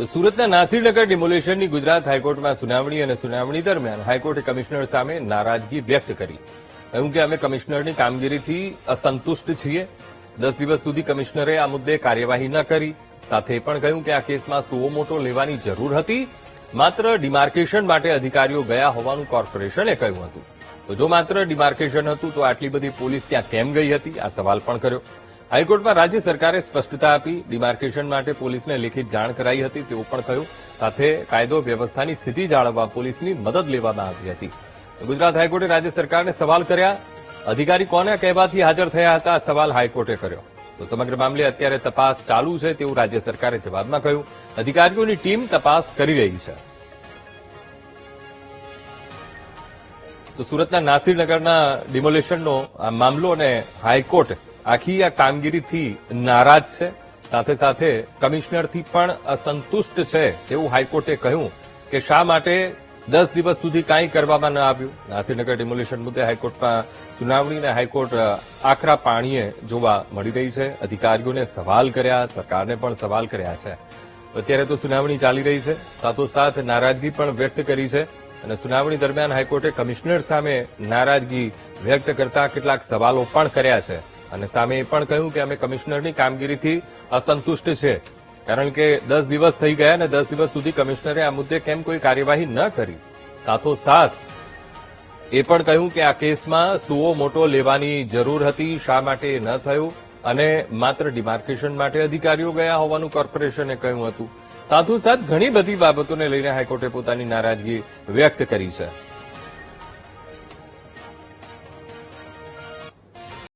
તો સુરતના નાસીરનગર ડિમોલેશનની ગુજરાત હાઈકોર્ટમાં સુનાવણી અને સુનાવણી દરમિયાન હાઈકોર્ટે કમિશનર સામે નારાજગી વ્યક્ત કરી. કહ્યું કે અમે કમિશનરની કામગીરીથી અસંતુષ્ટ છીએ. 10 દિવસ સુધી કમિશનરે આ મુદ્દે કાર્યવાહી ન કરી. સાથે પણ કહ્યું કે આ કેસમાં સુઓ મોટો લેવાની જરૂર હતી. માત્ર ડિમાર્કેશન માટે અધિકારીઓ ગયા હોવાનું કોર્પોરેશને કહ્યું હતું. તો જો માત્ર ડિમાર્કેશન હતું તો આટલી બધી પોલીસ ત્યાં કેમ ગઈ હતી, આ સવાલ પણ કર્યો. હાઈકોર્ટમાં રાજ્ય સરકારે સ્પષ્ટતા આપી. ડિમાર્કેશન માટે પોલીસને લેખિત જાણ કરાઈ હતી તેવું પણ કહ્યું. સાથે કાયદો વ્યવસ્થાની સ્થિતિ જાળવવા પોલીસની મદદ લેવામાં આવી હતી. ગુજરાત હાઈકોર્ટે રાજ્ય સરકારને સવાલ કર્યા. અધિકારી કોના કહેવાથી હાજર થયા હતા, આ સવાલ હાઈકોર્ટે કર્યો. તો સમગ્ર મામલે અત્યારે તપાસ ચાલુ છે તેવું રાજ્ય સરકારે જવાબમાં કહ્યું. અધિકારીઓની ટીમ તપાસ કરી રહી છે. તો સુરતના નાસીરનગરના ડિમોલેશનનો આ મામલો અને હાઈકોર્ટ આખી આ કામગીરીથી નારાજ છે. સાથે સાથે કમિશનરથી પણ અસંતુષ્ટ છે તેવું હાઈકોર્ટે કહ્યું કે શા માટે 10 દિવસ સુધી કાંઈ કરવામાં ન આવ્યું. નાસીરનગર ડિમોલેશન મુદ્દે હાઈકોર્ટમાં સુનાવણીને હાઈકોર્ટ આકરા પાણીએ જોવા મળી રહી છે. અધિકારીઓને સવાલ કર્યા, સરકારને પણ સવાલ કર્યા છે. અત્યારે તો સુનાવણી ચાલી રહી છે. સાથોસાથ નારાજગી પણ વ્યક્ત કરી છે. અને સુનાવણી દરમિયાન હાઈકોર્ટે કમિશનર સામે નારાજગી વ્યક્ત કરતા કેટલાક સવાલો પણ કર્યા છે. અને સામે એ પણ કહ્યું કે અમે કમિશનરની કામગીરીથી અસંતુષ્ટ છે. કારણ કે 10 દિવસ થઈ ગયા અને 10 દિવસ સુધી કમિશનરે આ મુદ્દે કેમ કોઈ કાર્યવાહી ન કરી. સાથોસાથ એ પણ કહ્યું કે આ કેસમાં સુઓ મોટો લેવાની જરૂર હતી, શા માટે ન થયું, અને માત્ર ડિમાર્કેશન માટે અધિકારીઓ ગયા હોવાનું કોર્પોરેશને કહ્યું હતું. સાથોસાથ ઘણી બધી બાબતોને લઈને હાઈકોર્ટે પોતાની નારાજગી વ્યક્ત કરી છે.